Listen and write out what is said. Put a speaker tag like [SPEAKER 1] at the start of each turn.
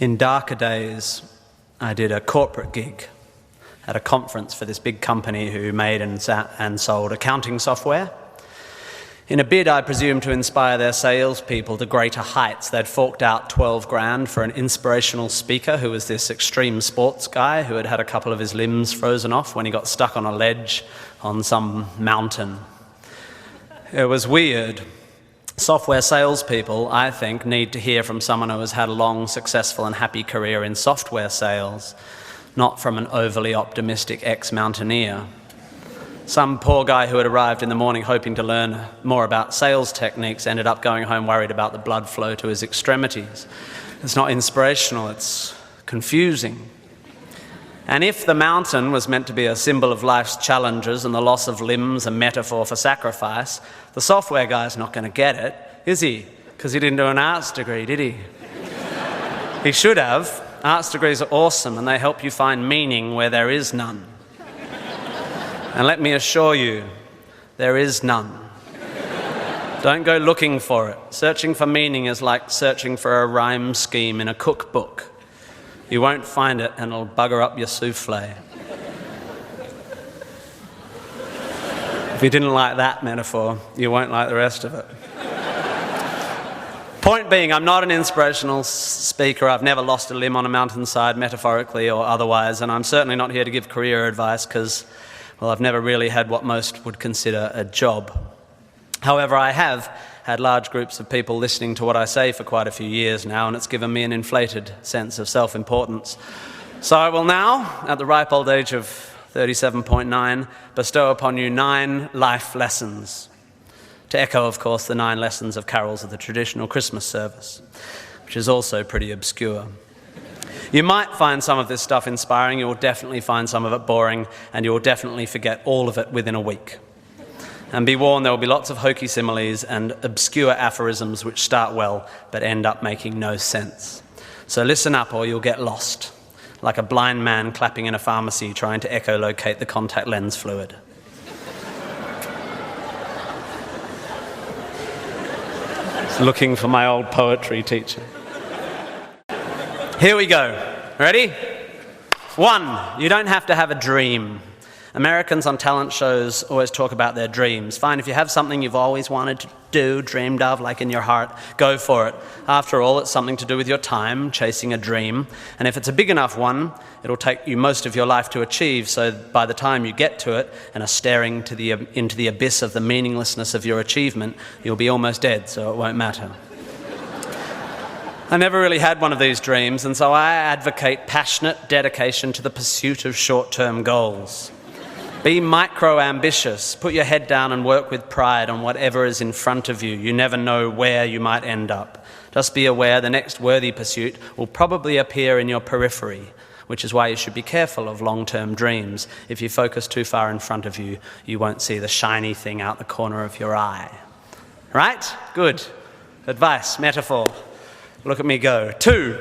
[SPEAKER 1] In darker days, I did a corporate gig at a conference for this big company who made and sold accounting software. In a bid, I presume, to inspire their salespeople to greater heights, they'd forked out 12 grand for an inspirational speaker who was this extreme sports guy who had had a couple of his limbs frozen off when he got stuck on a ledge on some mountain. It was weird. Software salespeople, I think, need to hear from someone who has had a long, successful and happy career in software sales, not from an overly optimistic ex-mountaineer. Some poor guy who had arrived in the morning hoping to learn more about sales techniques ended up going home worried about the blood flow to his extremities. It's not inspirational, it's confusing. And if the mountain was meant to be a symbol of life's challenges and the loss of limbs a metaphor for sacrifice, the software guy's not going to get it, is he? Because he didn't do an arts degree, did he? He should have. Arts degrees are awesome and they help you find meaning where there is none. And let me assure you, there is none. Don't go looking for it. Searching for meaning is like searching for a rhyme scheme in a cookbook. You won't find it and it'll bugger up your souffle. If you didn't like that metaphor, you won't like the rest of it. Point being, I'm not an inspirational speaker. I've never lost a limb on a mountainside, metaphorically or otherwise, and I'm certainly not here to give career advice because, well, I've never really had what most would consider a job. However, I have had large groups of people listening to what I say for quite a few years now, and it's given me an inflated sense of self-importance. So I will now, at the ripe old age of 37.9, bestow upon you 9 life lessons. To echo, of course, the 9 lessons of carols of the traditional Christmas service, which is also pretty obscure. You might find some of this stuff inspiring, you'll definitely find some of it boring, and you'll definitely forget all of it within a week. And be warned, there will be lots of hokey similes and obscure aphorisms which start well but end up making no sense. So listen up or you'll get lost, like a blind man clapping in a pharmacy trying to echolocate the contact lens fluid. Looking for my old poetry teacher. Here we go. Ready? 1, you don't have to have a dream. Americans on talent shows always talk about their dreams. Fine, if you have something you've always wanted to do, dreamed of, like in your heart, go for it. After all, it's something to do with your time, chasing a dream. And if it's a big enough one, it'll take you most of your life to achieve, so by the time you get to it and are staring into the abyss of the meaninglessness of your achievement, you'll be almost dead, so it won't matter. I never really had one of these dreams, and so I advocate passionate dedication to the pursuit of short-term goals. Be micro-ambitious. Put your head down and work with pride on whatever is in front of you. You never know where you might end up. Just be aware the next worthy pursuit will probably appear in your periphery, which is why you should be careful of long-term dreams. If you focus too far in front of you, you won't see the shiny thing out the corner of your eye. Right? Good. Advice, metaphor. Look at me go. 2.